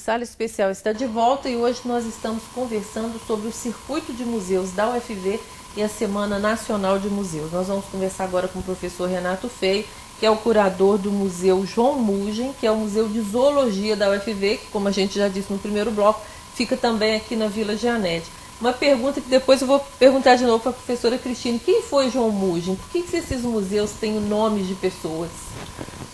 Sala Especial está de volta e hoje nós estamos conversando sobre o Circuito de Museus da UFV e a Semana Nacional de Museus. Nós vamos conversar agora com o professor Renato Feio, que é o curador do Museu João Mugem, que é o Museu de Zoologia da UFV, que, como a gente já disse no primeiro bloco, fica também aqui na Vila Jeanette. Uma pergunta que depois eu vou perguntar de novo para a professora Cristine. Quem foi João Mugem? Por que esses museus têm nomes de pessoas?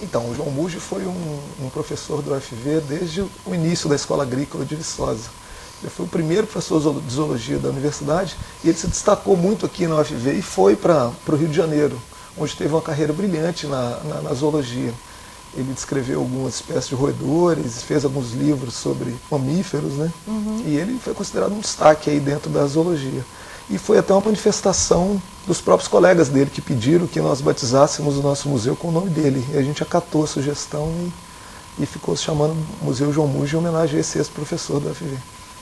Então, o João Mugem foi um professor do UFV desde o início da Escola Agrícola de Viçosa. Ele foi o primeiro professor de zoologia da universidade e ele se destacou muito aqui na UFV e foi para o Rio de Janeiro, onde teve uma carreira brilhante na zoologia. Ele descreveu algumas espécies de roedores, fez alguns livros sobre mamíferos, né? E ele foi considerado um destaque aí dentro da zoologia. E foi até uma manifestação dos próprios colegas dele que pediram que nós batizássemos o nosso museu com o nome dele. E a gente acatou a sugestão e ficou se chamando Museu João Mugem em homenagem a esse ex-professor da UFV.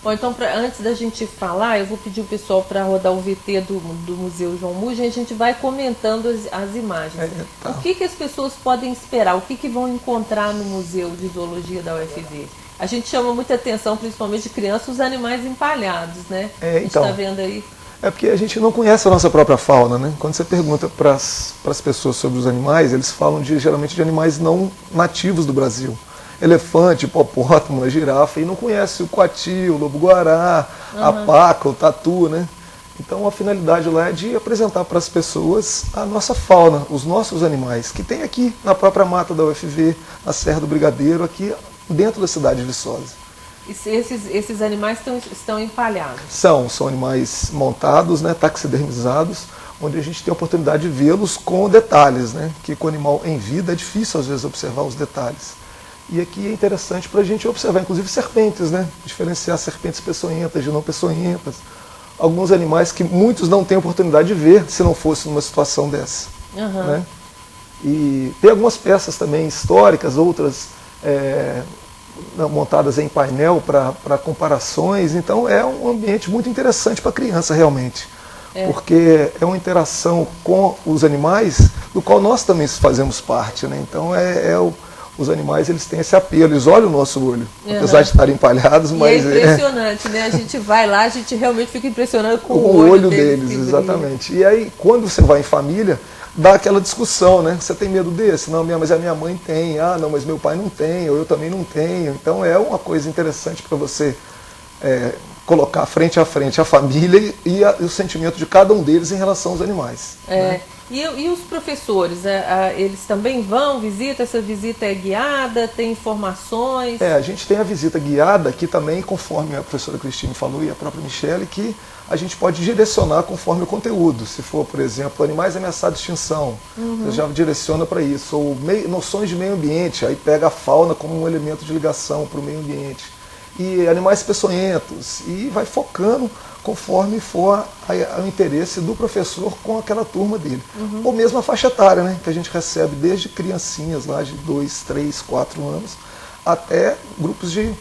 Bom, então, antes da gente falar, eu vou pedir o pessoal para rodar o VT do Museu João Mugem e a gente vai comentando as imagens. Tá. O que as pessoas podem esperar? O que vão encontrar no Museu de Zoologia da UFV? A gente chama muita atenção, principalmente de crianças, os animais empalhados, né? A gente está vendo aí. É porque a gente não conhece a nossa própria fauna, né? Quando você pergunta para as pessoas sobre os animais, eles falam geralmente de animais não nativos do Brasil. Elefante, hipopótamo, girafa, e não conhece o coati, o lobo-guará, a paca, o tatu, né? Então a finalidade lá é de apresentar para as pessoas a nossa fauna, os nossos animais, que tem aqui na própria mata da UFV, na Serra do Brigadeiro, aqui dentro da cidade de Viçosa. E esses animais estão empalhados? São animais montados, né, taxidermizados, onde a gente tem a oportunidade de vê-los com detalhes, né? Que com o animal em vida é difícil às vezes observar os detalhes. E aqui é interessante para a gente observar, inclusive serpentes, né? Diferenciar serpentes peçonhentas de não peçonhentas. Alguns animais que muitos não têm oportunidade de ver se não fosse numa situação dessa. Né? E tem algumas peças também históricas, outras montadas em painel para comparações. Então é um ambiente muito interessante para a criança realmente. Porque é uma interação com os animais, do qual nós também fazemos parte. Né? Então os animais, eles têm esse apelo, eles olham o nosso olho, apesar de estarem empalhados, mas... E é impressionante, né? A gente vai lá, a gente realmente fica impressionado com o olho deles, exatamente. E aí, quando você vai em família, dá aquela discussão, né? Você tem medo desse? Não, mas a minha mãe tem. Ah, não, mas meu pai não tem, ou eu também não tenho. Então é uma coisa interessante para você colocar frente a frente a família e o sentimento de cada um deles em relação aos animais. Né? E os professores, eles também vão, visitam? Essa visita é guiada, tem informações? A gente tem a visita guiada aqui também, conforme a professora Cristine falou e a própria Michele, que a gente pode direcionar conforme o conteúdo. Se for, por exemplo, animais ameaçados de extinção, você já direciona para isso. Ou noções de meio ambiente, aí pega a fauna como um elemento de ligação para o meio ambiente. E animais peçonhentos, e vai focando conforme for o interesse do professor com aquela turma dele. Ou mesmo a faixa etária, né, que a gente recebe desde criancinhas lá de 2, 3, 4 anos, até grupos de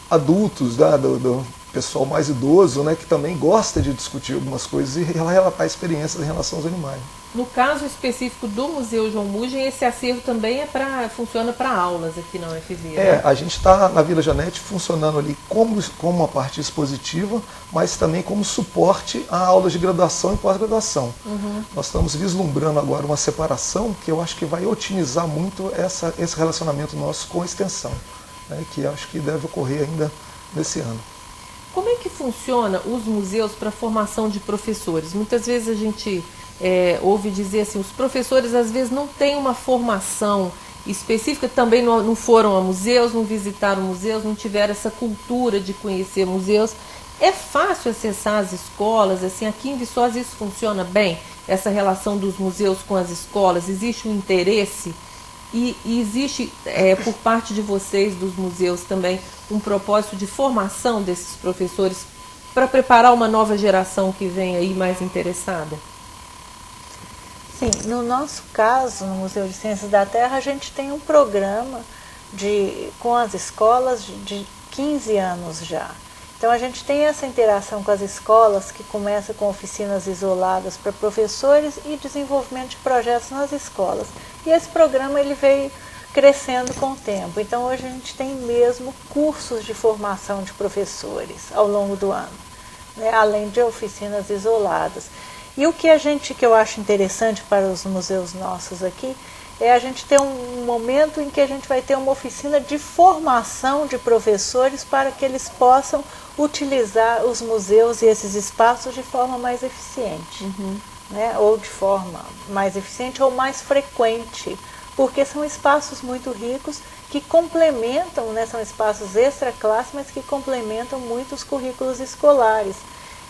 adultos, do pessoal mais idoso, né, que também gosta de discutir algumas coisas e relatar experiências em relação aos animais. No caso específico do Museu João Mugem, esse acervo também funciona para aulas aqui na UFV, né? A gente está na Vila Jeanette funcionando ali como uma parte expositiva, mas também como suporte a aulas de graduação e pós-graduação. Nós estamos vislumbrando agora uma separação que eu acho que vai otimizar muito esse relacionamento nosso com a extensão, né, que acho que deve ocorrer ainda nesse ano. Como é que funciona os museus para a formação de professores? Muitas vezes a gente ouve dizer assim, os professores às vezes não têm uma formação específica, também não foram a museus, não visitaram museus, não tiveram essa cultura de conhecer museus. É fácil acessar as escolas? Assim, aqui em Viçosa isso funciona bem? Essa relação dos museus com as escolas? Existe um interesse? E existe, por parte de vocês, dos museus também, um propósito de formação desses professores para preparar uma nova geração que vem aí mais interessada? Sim, no nosso caso, no Museu de Ciências da Terra, a gente tem um programa com as escolas de 15 anos já. Então a gente tem essa interação com as escolas, que começa com oficinas isoladas para professores e desenvolvimento de projetos nas escolas. E esse programa ele veio crescendo com o tempo. Então hoje a gente tem mesmo cursos de formação de professores ao longo do ano, né, além de oficinas isoladas. E o que eu acho interessante para os museus nossos aqui é a gente ter um momento em que a gente vai ter uma oficina de formação de professores para que eles possam utilizar os museus e esses espaços de forma mais eficiente, né? Ou de forma mais eficiente ou mais frequente, porque são espaços muito ricos que complementam, né? São espaços extra-classe, mas que complementam muito os currículos escolares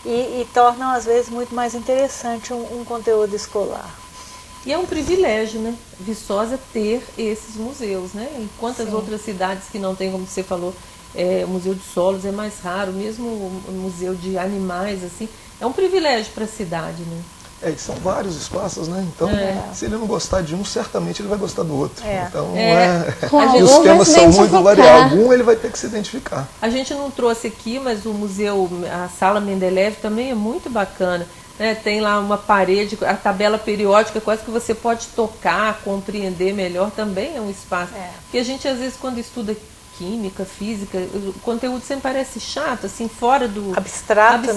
e tornam às vezes muito mais interessante um conteúdo escolar. E é um privilégio, né, Viçosa ter esses museus, né? Em quantas outras cidades que não tem, como você falou, o Museu de Solos é mais raro, mesmo o Museu de Animais, assim, é um privilégio para a cidade, né? E são vários espaços, né? Então, se ele não gostar de um, certamente ele vai gostar do outro. Então, e os temas são muito variados. Algum ele vai ter que se identificar. A gente não trouxe aqui, mas o museu, a Sala Mendeleev também é muito bacana. Tem lá uma parede, a tabela periódica, quase que você pode tocar, compreender melhor, também é um espaço. Porque a gente, às vezes, quando estuda química, física, o conteúdo sempre parece chato, assim, fora do abstrato,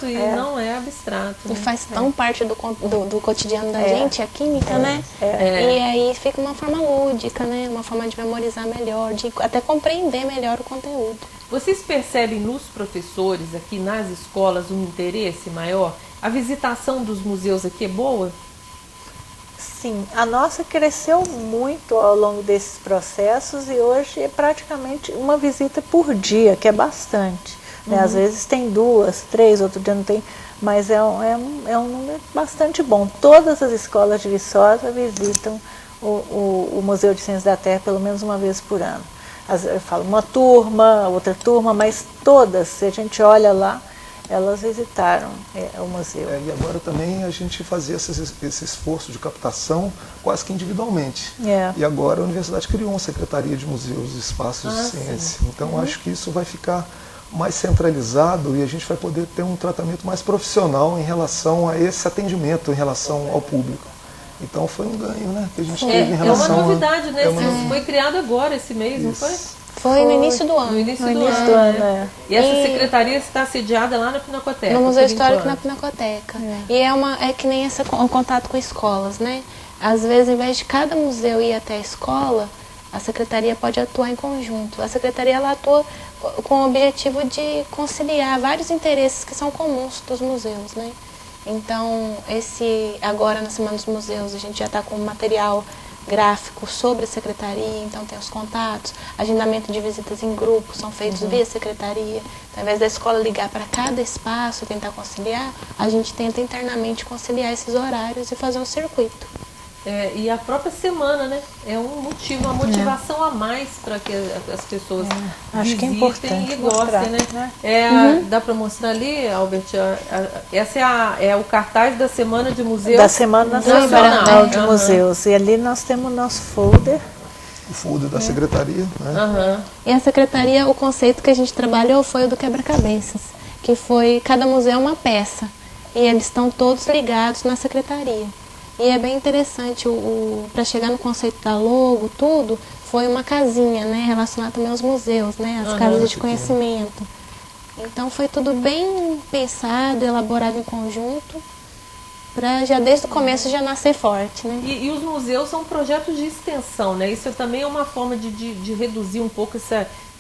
né? E não é abstrato. E faz tão parte do cotidiano da gente, a química, né? E aí fica uma forma lúdica, né? Uma forma de memorizar melhor, de até compreender melhor o conteúdo. Vocês percebem nos professores aqui, nas escolas, um interesse maior? A visitação dos museus aqui é boa? Sim, a nossa cresceu muito ao longo desses processos e hoje é praticamente uma visita por dia, que é bastante. Né? Às vezes tem 2, 3, outro dia não tem, mas é um número bastante bom. Todas as escolas de Viçosa visitam o Museu de Ciências da Terra pelo menos uma vez por ano. Eu falo uma turma, outra turma, mas todas, se a gente olha lá, elas visitaram o museu. E agora também a gente fazia esse esforço de captação quase que individualmente. E agora a universidade criou uma secretaria de museus e espaços de ciência. Então acho que isso vai ficar mais centralizado e a gente vai poder ter um tratamento mais profissional em relação a esse atendimento, em relação ao público. Então foi um ganho, né, que a gente teve em relação uma novidade, né? Foi criado agora esse mês, não foi? Foi no início do ano. No início do ano. E essa secretaria está sediada lá na Pinacoteca. No Museu Histórico na Pinacoteca. E é que nem o contato com escolas, né? Às vezes, em vez de cada museu ir até a escola, a secretaria pode atuar em conjunto. A secretaria ela atua com o objetivo de conciliar vários interesses que são comuns dos museus, né? Então, agora na Semana dos Museus, a gente já está com material gráfico sobre a secretaria, então tem os contatos, agendamento de visitas em grupo são feitos via secretaria. Então, ao invés da escola ligar para cada espaço e tentar conciliar, a gente tenta internamente conciliar esses horários e fazer um circuito. E a própria semana, né? É um motivo, uma motivação a mais para que as pessoas acho que é importante e gostem, né? Dá para mostrar ali, Albert? Essa é o cartaz da Semana de Museus. Da Semana Nacional de Museus. E ali nós temos o nosso folder. O folder da secretaria, né? E a secretaria, o conceito que a gente trabalhou foi o do quebra-cabeças, que foi cada museu é uma peça. E eles estão todos ligados na secretaria. E é bem interessante, para chegar no conceito da logo, tudo, foi uma casinha, né, relacionada também aos museus, né, as casas de conhecimento. Então foi tudo bem pensado, elaborado em conjunto, para já desde o começo já nascer forte, né. E os museus são projetos de extensão, né, isso também é uma forma de reduzir um pouco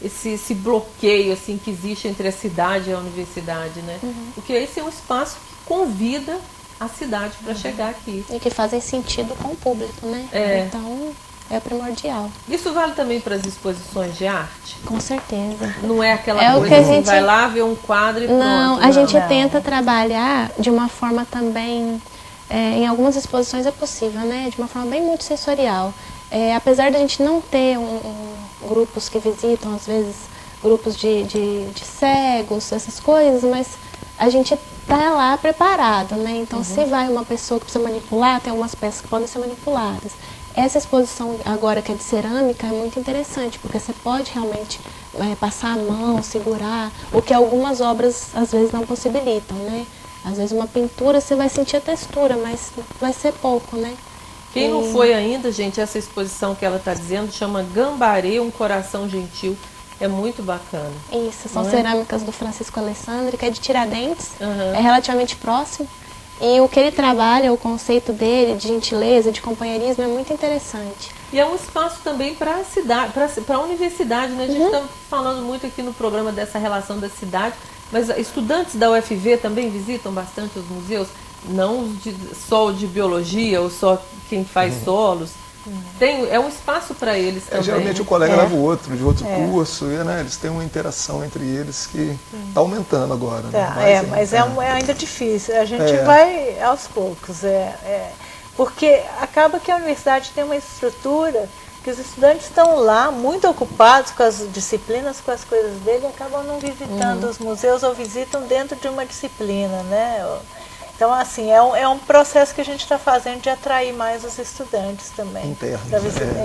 esse bloqueio assim, que existe entre a cidade e a universidade, né, porque esse é um espaço que convida a cidade para chegar aqui. E que fazem sentido com o público, né? Então, é primordial. Isso vale também para as exposições de arte? Com certeza. Não é aquela coisa que a gente vai lá ver um quadro e pronto. Não, a gente tenta trabalhar de uma forma também, em algumas exposições é possível, né? De uma forma bem multissensorial. Apesar de a gente não ter grupos que visitam, às vezes, grupos de cegos, essas coisas, mas a gente está lá preparado, né? Então, se vai uma pessoa que precisa manipular, tem algumas peças que podem ser manipuladas. Essa exposição agora que é de cerâmica é muito interessante, porque você pode realmente passar a mão, segurar, o que algumas obras às vezes não possibilitam, né? Às vezes uma pintura você vai sentir a textura, mas vai ser pouco, né? Quem não foi ainda, gente, essa exposição que ela está dizendo chama Gambarê, um coração gentil. É muito bacana. Isso, são Não é? cerâmicas do Francisco Alessandri, que é de Tiradentes, é relativamente próximo. E o que ele trabalha, o conceito dele de gentileza, de companheirismo, é muito interessante. E é um espaço também para a cidade, para a universidade, né? A gente está falando muito aqui no programa dessa relação da cidade, mas estudantes da UFV também visitam bastante os museus, não só o de biologia ou só quem faz solos. É um espaço para eles também. Geralmente o colega leva o outro, de outro curso, e né, eles têm uma interação entre eles que está aumentando agora. Tá, né? mas é ainda difícil. A gente vai aos poucos. Porque acaba que a universidade tem uma estrutura que os estudantes estão lá muito ocupados com as disciplinas, com as coisas dele, e acabam não visitando os museus ou visitam dentro de uma disciplina, né? Então, assim, é um processo que a gente está fazendo de atrair mais os estudantes também.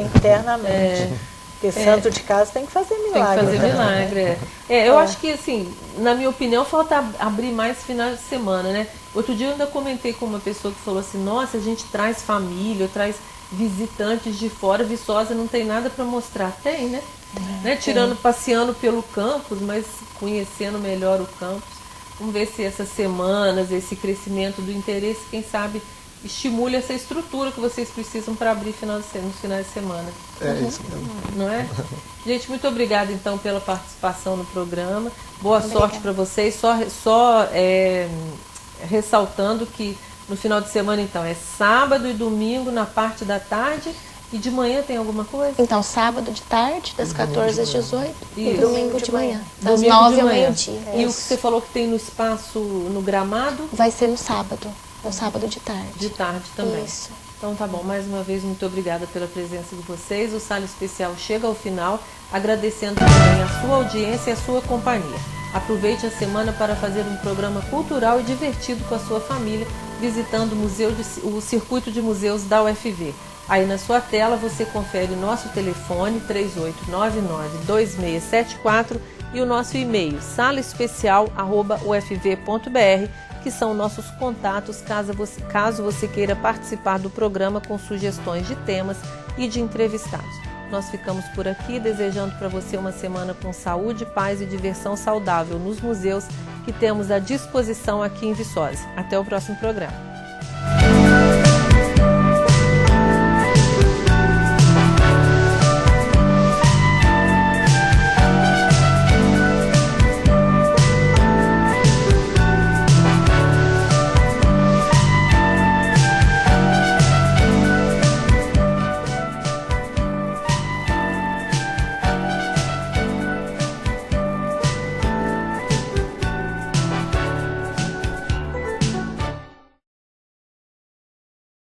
Internamente. Porque santo de casa tem que fazer milagre. Tem que fazer milagre, eu acho que, assim, na minha opinião, falta abrir mais finais de semana, né? Outro dia eu ainda comentei com uma pessoa que falou assim, nossa, a gente traz família, traz visitantes de fora, Viçosa não tem nada para mostrar. Tem, né? Passeando pelo campus, mas conhecendo melhor o campus. Vamos ver se essas semanas, esse crescimento do interesse, quem sabe, estimule essa estrutura que vocês precisam para abrir nos finais de semana. Isso mesmo. Não é? Gente, muito obrigada então pela participação no programa. Boa sorte para vocês. Só ressaltando que no final de semana, então, é sábado e domingo na parte da tarde. E de manhã tem alguma coisa? Então, sábado de tarde, das 14 às 18 e domingo de manhã, das Domingo 9 de ao manhã. meio-dia. E o que você falou que tem no espaço, no gramado? Vai ser no sábado de tarde. De tarde também. Isso. Então tá bom, mais uma vez muito obrigada pela presença de vocês. O Sala Especial chega ao final, agradecendo também a sua audiência e a sua companhia. Aproveite a semana para fazer um programa cultural e divertido com a sua família, visitando o Circuito de Museus da UFV. Aí na sua tela você confere nosso telefone 3899-2674 e o nosso e-mail salaespecial@ufv.br, que são nossos contatos caso você queira participar do programa com sugestões de temas e de entrevistados. Nós ficamos por aqui desejando para você uma semana com saúde, paz e diversão saudável nos museus que temos à disposição aqui em Viçosa. Até o próximo programa.